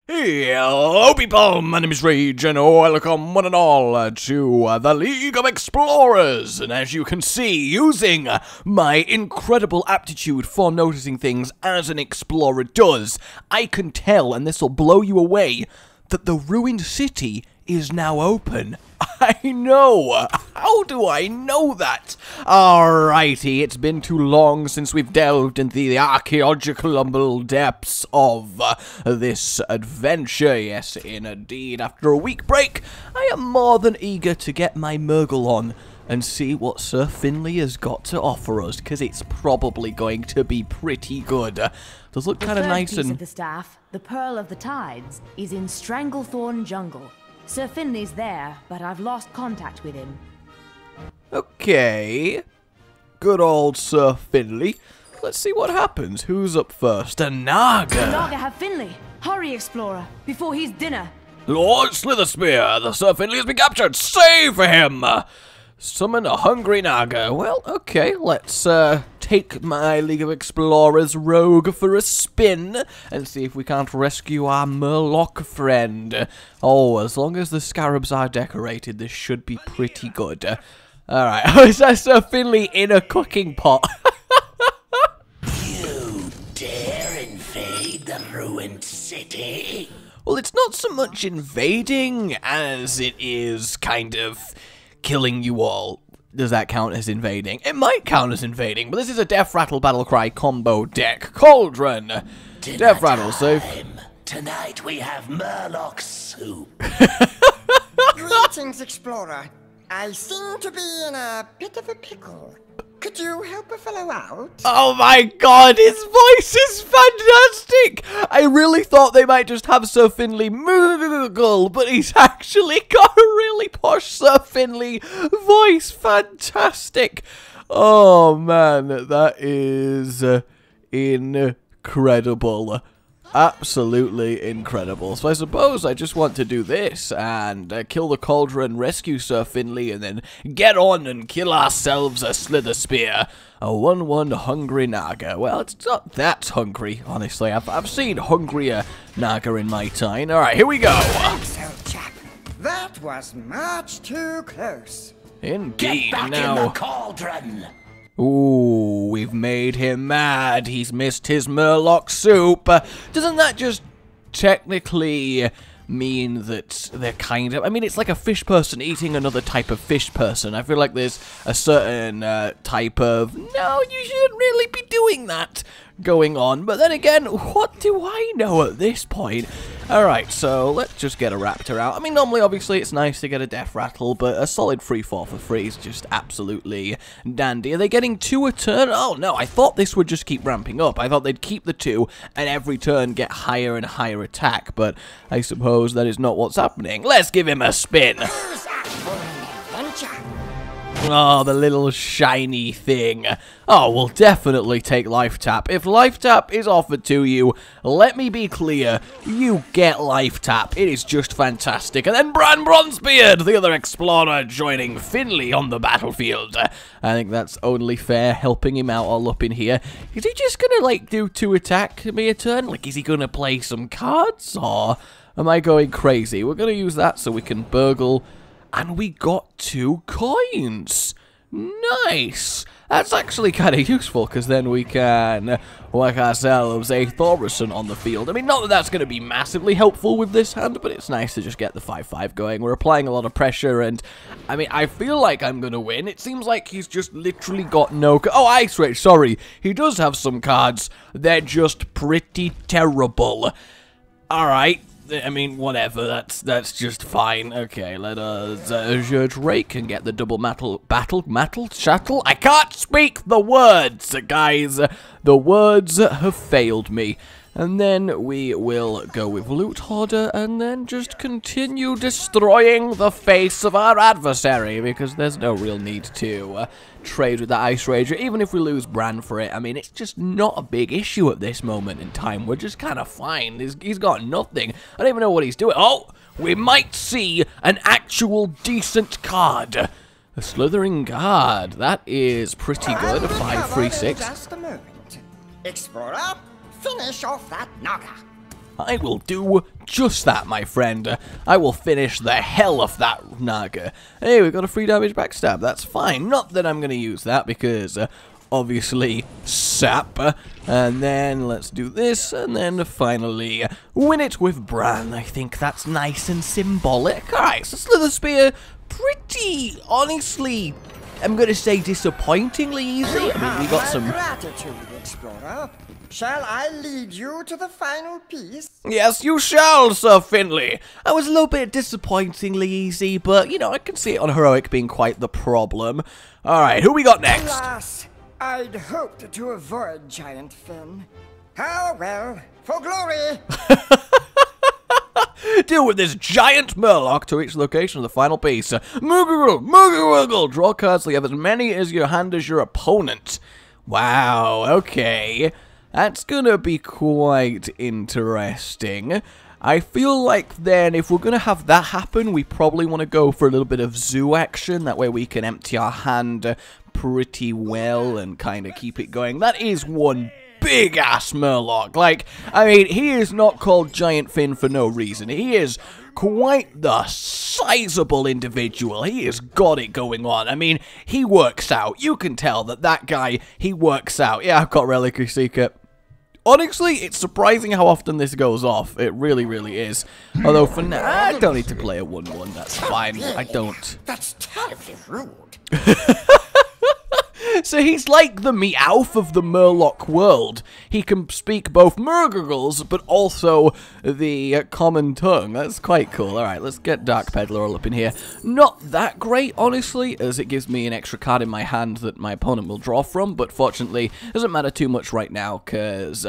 Hello people, my name is Rage and welcome one and all to the League of Explorers. And as you can see, using my incredible aptitude for noticing things as an explorer does, I can tell, and this will blow you away, that the ruined city is now open. I know! How do I know that? Alrighty, it's been too long since we've delved into the archaeological depths of this adventure. Yes, indeed. After a week break, I am more than eager to get my Murgle on and see what Sir Finley has got to offer us, because it's probably going to be pretty good. Does look kind of nice and... and... The staff, the Pearl of the Tides, is in Stranglethorn Jungle. Sir Finley's there, but I've lost contact with him. Okay. Good old Sir Finley. Let's see what happens. Who's up first? A Naga. The Naga have Finley. Hurry, Explorer, before he's dinner. Lord Slitherspear, the Sir Finley has been captured. Save him! Summon a hungry Naga. Well, okay, let's take my League of Explorers rogue for a spin and see if we can't rescue our Murloc friend. Oh, as long as the scarabs are decorated, this should be pretty good. Alright, oh, is that Sir Finley in a cooking pot? You dare invade the ruined city? Well, it's not so much invading as it is kind of killing you all. Does that count as invading? It might count as invading, but this is a Death Rattle Battlecry combo deck. Cauldron! Death Rattle, safe. Tonight we have Murloc soup. Greetings, Explorer. I seem to be in a bit of a pickle. Could you help a fellow out? Oh my god, his voice is fantastic! I really thought they might just have Sir Finley Murgle, but he's actually got a really posh Sir Finley voice. Fantastic! Oh man, that is incredible. Absolutely incredible. So I suppose I just want to do this and kill the Cauldron, rescue Sir Finley, and then get on and kill ourselves a Slitherspear. A 1/1 hungry Naga. Well, it's not that hungry, honestly. I've seen hungrier Naga in my time. Alright, here we go. Thanks, old chap. That was much too close. Indeed. Get back now. in the cauldron. Ooh, we've made him mad. He's missed his Murloc soup. Doesn't that just technically mean that they're kind of... I mean, it's like a fish person eating another type of fish person. I feel like there's a certain type of, no, you shouldn't really be doing that going on. But then again, what do I know at this point? Alright, so let's just get a Raptor out. I mean, normally, obviously, it's nice to get a Death Rattle, but a solid 3/4 for free is just absolutely dandy. Are they getting 2 a turn? Oh, no, I thought this would just keep ramping up. I thought they'd keep the 2 and every turn get higher and higher attack, but I suppose that is not what's happening. Let's give him a spin. Who's up for an adventure? Oh, the little shiny thing. Oh, we'll definitely take Life Tap. If Life Tap is offered to you, let me be clear, you get Life Tap. It is just fantastic. And then Bran Bronzebeard, the other explorer, joining Finley on the battlefield. I think that's only fair, helping him out all up in here. Is he just gonna, like, do 2 attack me a turn? Like, is he gonna play some cards? Or am I going crazy? We're gonna use that so we can burgle. And we got 2 coins. Nice. That's actually kind of useful, because then we can whack ourselves a Thaurissan on the field. I mean, not that that's going to be massively helpful with this hand, but it's nice to just get the 5/5 going. We're applying a lot of pressure, and I mean, I feel like I'm going to win. It seems like he's just literally got no... Oh, Ice Rage, sorry. He does have some cards. They're just pretty terrible. Alright. I mean, whatever, that's just fine. Okay, let us Drake and get the double shuttle. I can't speak the words, guys. The words have failed me. And then we will go with Loot Hoarder and then just continue destroying the face of our adversary, because there's no real need to trade with the Ice Rager. Even if we lose Bran for it, I mean, it's just not a big issue at this moment in time. We're just kind of fine. He's got nothing. I don't even know what he's doing. Oh, we might see an actual decent card. A Slithering Guard. That is pretty good. A 5/3/6. Just a moment. Explorer, finish off that Naga. I will do just that, my friend. I will finish the hell of that Naga. Hey, we got a 3 damage backstab. That's fine. Not that I'm going to use that because, obviously, sap. And then let's do this. And then finally, win it with Bran. I think that's nice and symbolic. Alright, so Slither Spear, pretty, honestly, I'm going to say disappointingly easy. I mean, we got some... gratitude, Explorer. Shall I lead you to the final piece? Yes, you shall, Sir Finley. I was a little bit disappointingly easy, but, you know, I can see it on Heroic being quite the problem. Alright, who we got next? Alas, I'd hoped to avoid Giant Finn. Oh well, for glory! Deal with this giant Murloc to reach the location of the final piece. Moogle, draw cards, so you have as many as your hand as your opponent. Wow, okay. That's gonna be quite interesting. I feel like then, if we're gonna have that happen, we probably want to go for a little bit of zoo action. That way we can empty our hand pretty well and kind of keep it going. That is one big-ass Murloc. Like, I mean, he is not called Giant Finn for no reason. He is quite the sizable individual. He has got it going on. I mean, he works out. You can tell that that guy, he works out. Yeah, I've got Reliquary Seeker. Honestly, it's surprising how often this goes off. It really, really is. Although, for now, I don't need to play a 1-1. That's fine. I don't. That's terribly rude. So he's like the Meowth of the Murloc world. He can speak both Murgles, but also the common tongue. That's quite cool. Alright, let's get Dark Peddler all up in here. Not that great, honestly, as it gives me an extra card in my hand that my opponent will draw from, but fortunately, it doesn't matter too much right now, because...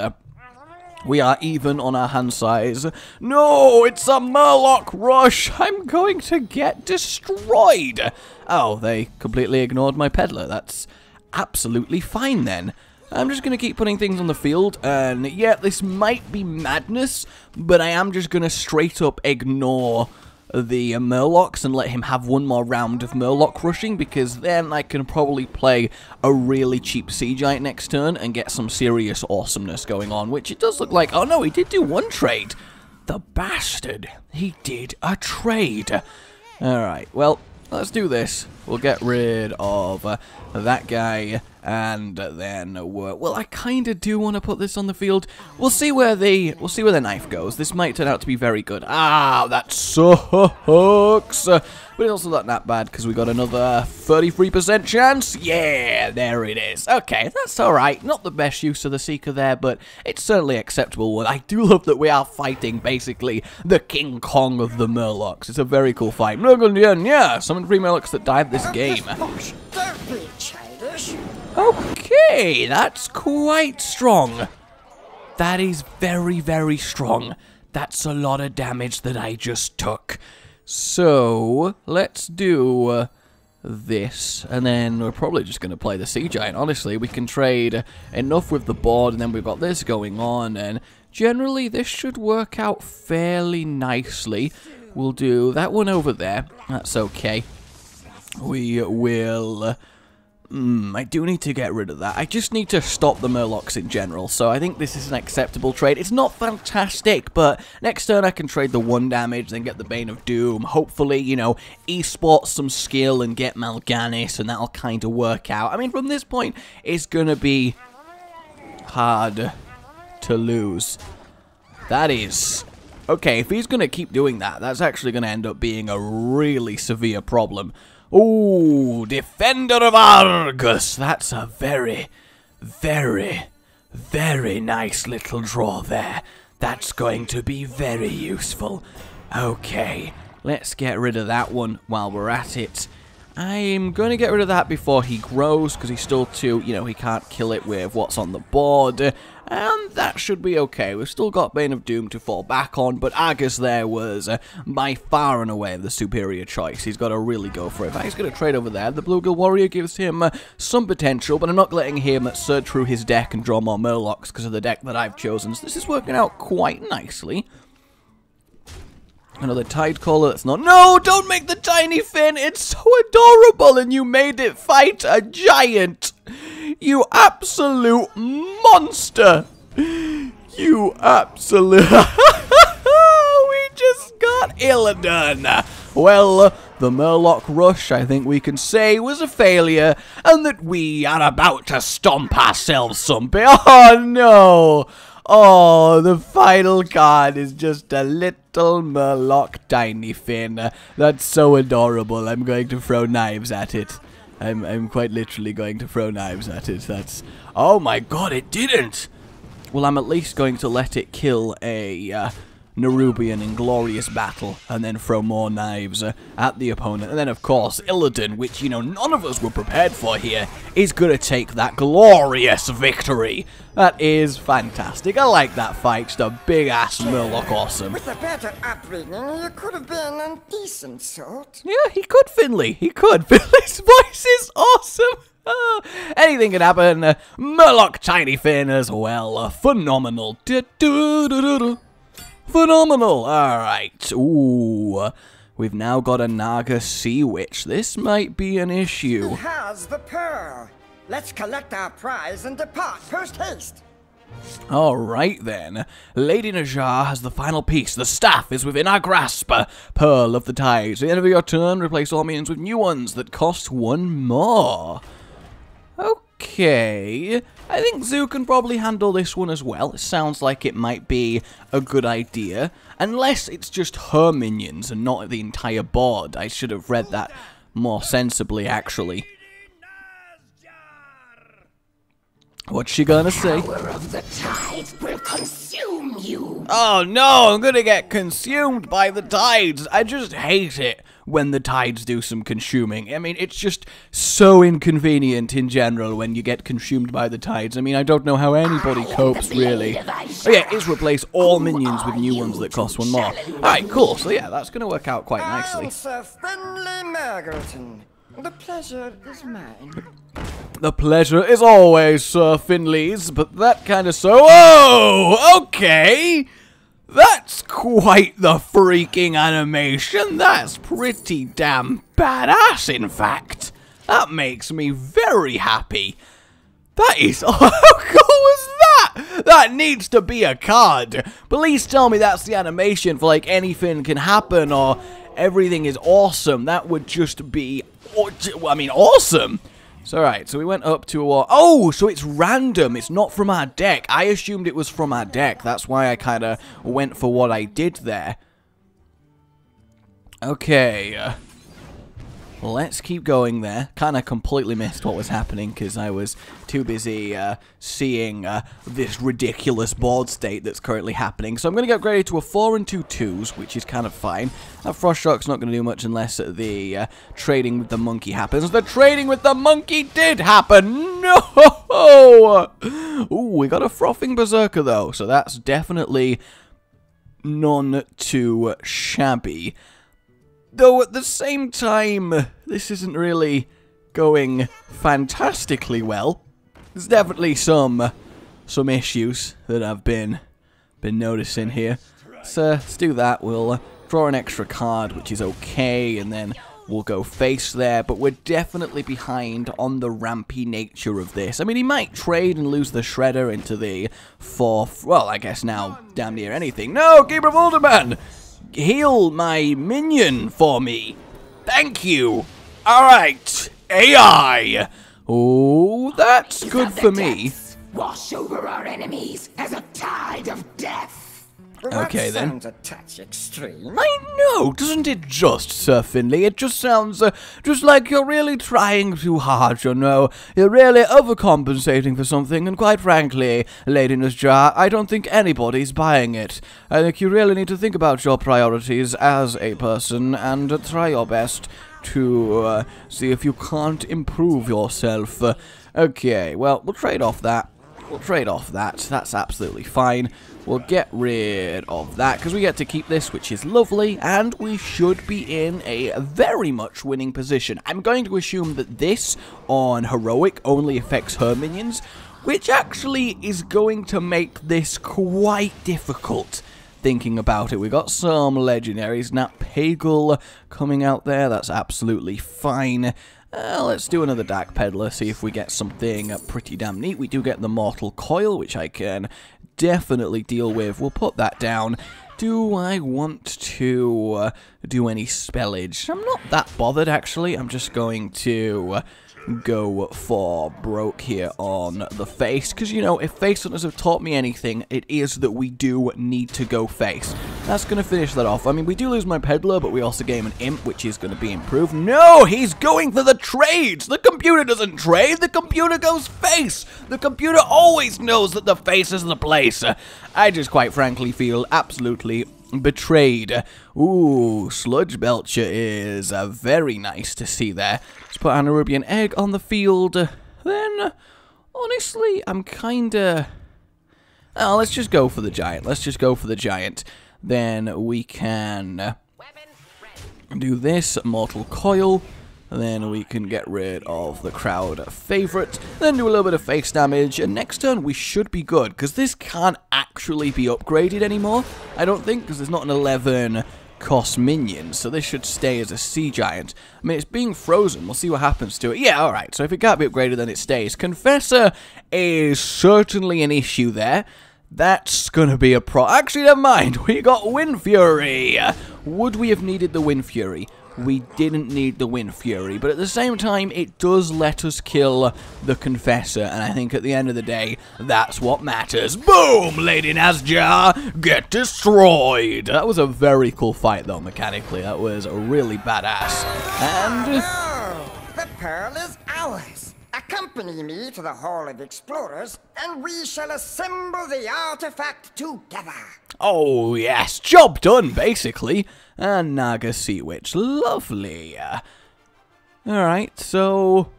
we are even on our hand size. No, it's a Murloc rush. I'm going to get destroyed. Oh, they completely ignored my peddler. That's absolutely fine then. I'm just going to keep putting things on the field, and yeah, this might be madness, but I am just going to straight up ignore the Murlocs and let him have one more round of Murloc rushing, because then I can probably play a really cheap Sea Giant next turn and get some serious awesomeness going on, which it does look like. Oh no, he did do one trade. The bastard. He did a trade. Alright, well, let's do this. We'll get rid of that guy, and then well, I kind of do want to put this on the field. We'll see where the knife goes. This might turn out to be very good. Ah, that sucks. But it's also not that bad because we got another 33% chance. Yeah, there it is. Okay, that's all right. Not the best use of the Seeker there, but it's certainly acceptable one. I do love that we are fighting basically the King Kong of the Murlocs. It's a very cool fight. Yeah, summon 3 Murlocs that dive this game. Don't be childish. Okay, that's quite strong. That is very, very strong. That's a lot of damage that I just took. So, let's do this, and then we're probably just going to play the Sea Giant. Honestly, we can trade enough with the board, and then we've got this going on, and generally this should work out fairly nicely. We'll do that one over there. That's okay. We will... I do need to get rid of that. I just need to stop the Murlocs in general, so I think this is an acceptable trade. It's not fantastic, but next turn I can trade the 1 damage, then get the Bane of Doom. Hopefully, you know, e-sport some skill and get Mal'Ganis, and that'll kind of work out. I mean, from this point, it's going to be hard to lose. That is... Okay, if he's going to keep doing that, that's actually going to end up being a really severe problem. Ooh, Defender of Argus. That's a very, very, very nice little draw there. That's going to be very useful. Okay, let's get rid of that one while we're at it. I'm going to get rid of that before he grows, because he's still too, you know, he can't kill it with what's on the board. And that should be okay. We've still got Bane of Doom to fall back on, but Argus there was by far and away the superior choice. He's got to really go for it. He's going to trade over there. The Bluegill Warrior gives him some potential, but I'm not letting him search through his deck and draw more Murlocs because of the deck that I've chosen. So this is working out quite nicely. Another Tide Caller that's not... No, don't make the tiny Finn! It's so adorable, and you made it fight a giant! You absolute monster! You absolute... Illidan. Well, the Murloc rush, I think we can say, was a failure, and that we are about to stomp ourselves some bit. Oh, no! Oh, the final card is just a little Murloc tiny fin. That's so adorable. I'm going to throw knives at it. I'm quite literally going to throw knives at it. That's... Oh my god, it didn't! Well, I'm at least going to let it kill a Nerubian in glorious battle, and then throw more knives at the opponent. And then, of course, Illidan, which, you know, none of us were prepared for here, is going to take that glorious victory. That is fantastic. I like that fight. Just a big-ass Murloc awesome. With a better upbringing, you could have been a decent sort. Yeah, he could, Finley. He could. Finley's voice is awesome. Anything can happen. Murloc Tiny Fin as well. Phenomenal. Phenomenal. Alright. Ooh. We've now got a Naga Sea Witch. This might be an issue. He has the pearl. Let's collect our prize and depart post haste. Alright then. Lady Najjar has the final piece. The staff is within our grasp. Pearl of the Tides. At the end of your turn, replace all minions with new ones that cost one more. Okay, I think Zoo can probably handle this one as well. It sounds like it might be a good idea. Unless it's just her minions and not the entire board. I should have read that more sensibly, actually. What's she gonna say? The power of the tides will consume you. Oh no, I'm gonna get consumed by the tides. I just hate it when the tides do some consuming. I mean, it's just so inconvenient in general when you get consumed by the tides. I mean, I don't know how anybody copes, really. Oh yeah, is replace all minions with new ones that cost one more. Alright, cool. So yeah, that's gonna work out quite nicely. I'm Sir Finley Margareton. The pleasure is mine. The pleasure is always Sir Finley's, but that kind of so... Oh! Okay! That's quite the freaking animation. That's pretty damn badass, in fact. That makes me very happy. That is... Oh, how cool was that? That needs to be a card. Please tell me that's the animation for, like, anything can happen or everything is awesome. That would just be... I mean, awesome. So, alright, so we went up to a... Oh, so it's random. It's not from our deck. I assumed it was from our deck. That's why I kind of went for what I did there. Okay. Let's keep going there. Kind of completely missed what was happening because I was too busy seeing this ridiculous board state that's currently happening. So I'm going to get upgraded to a 4 and 2 2s, which is kind of fine. That Frost Shock's not going to do much unless the trading with the monkey happens. The trading with the monkey did happen! No! Ooh, we got a Frothing Berserker though, so that's definitely none too shabby. Though at the same time, this isn't really going fantastically well. There's definitely some issues that I've been noticing here. So let's do that. We'll draw an extra card, which is okay, and then we'll go face there. But we're definitely behind on the rampy nature of this. I mean, he might trade and lose the Shredder into the 4th. Well, I guess now damn near anything. No, Keeper of Ulderman! Heal my minion for me. Thank you. Alright. AI. Oh, that's good for me. Wash over our enemies as a tide of death. Okay, then. Sounds a touch extreme. I know, doesn't it just, Sir Finley? It just sounds just like you're really trying too hard, you know. You're really overcompensating for something, and quite frankly, Lady Najjar, I don't think anybody's buying it. I think you really need to think about your priorities as a person, and try your best to see if you can't improve yourself. Okay, well, we'll trade off that. That's absolutely fine. We'll get rid of that, because we get to keep this, which is lovely, and we should be in a very much winning position. I'm going to assume that this, on Heroic, only affects her minions, which actually is going to make this quite difficult. Thinking about it, we got some legendaries. Nat Pagel coming out there, that's absolutely fine. Let's do another Dark Peddler, see if we get something pretty damn neat. We do get the Mortal Coil, which I can definitely deal with. We'll put that down. do I want to do any spellage? I'm not that bothered, actually. I'm just going to go for broke here on the face, because, you know, if face hunters have taught me anything, it is that we do need to go face. That's going to finish that off. I mean, we do lose my peddler, but we also gain an imp, which is going to be improved. No, he's going for the trades! The computer doesn't trade, the computer goes face! The computer always knows that the face is the place. I just quite frankly feel absolutely betrayed. Ooh, Sludge Belcher is very nice to see there. Let's put an Anaerobian Egg on the field. Then, honestly, I'm kinda... Oh, let's just go for the Giant. Let's just go for the Giant. Then we can do this, Mortal Coil. Then we can get rid of the crowd favorite, then do a little bit of face damage, and next turn we should be good, because this can't actually be upgraded anymore, I don't think, because there's not an 11 cost minion, so this should stay as a Sea Giant. I mean, it's being frozen, we'll see what happens to it. Yeah, alright, so if it can't be upgraded, then it stays. Confessor is certainly an issue there. That's gonna be a Actually, never mind, we got Wind Fury! Would we have needed the Wind Fury? We didn't need the Wind Fury, but at the same time, it does let us kill the Confessor, and I think at the end of the day, that's what matters. Boom, Lady Nazja, get destroyed! That was a very cool fight, though, mechanically. That was really badass. And... The pearl is ours. Accompany me to the Hall of Explorers, and we shall assemble the artifact together. Oh, yes, job done, basically. And Naga Sea Witch, lovely. Alright, so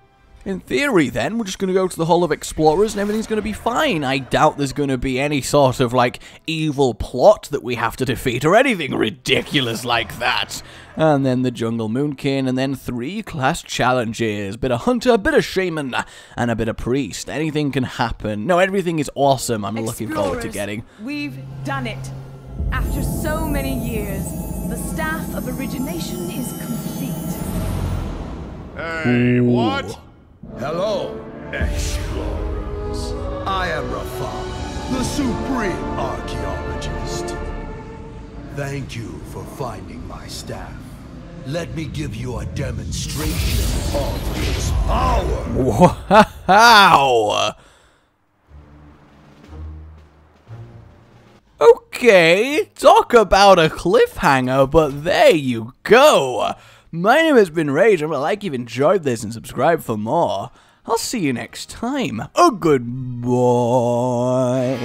in theory then, we're just going to go to the Hall of Explorers and everything's going to be fine. I doubt there's going to be any sort of, like, evil plot that we have to defeat or anything ridiculous like that. And then the Jungle Moonkin, and then 3 class challenges. Bit of Hunter, bit of Shaman, and a bit of Priest. Anything can happen. No, everything is awesome. I'm looking forward to getting. We've done it. After so many years, the staff of origination is complete. Hey, what? Hello, explorers. I am Rafal, the supreme archaeologist. Thank you for finding my staff. Let me give you a demonstration of its power. Wow! Okay, talk about a cliffhanger, but there you go. My name has been Rage. I'm gonna like you've enjoyed this and subscribe for more. I'll see you next time. Oh, good boy.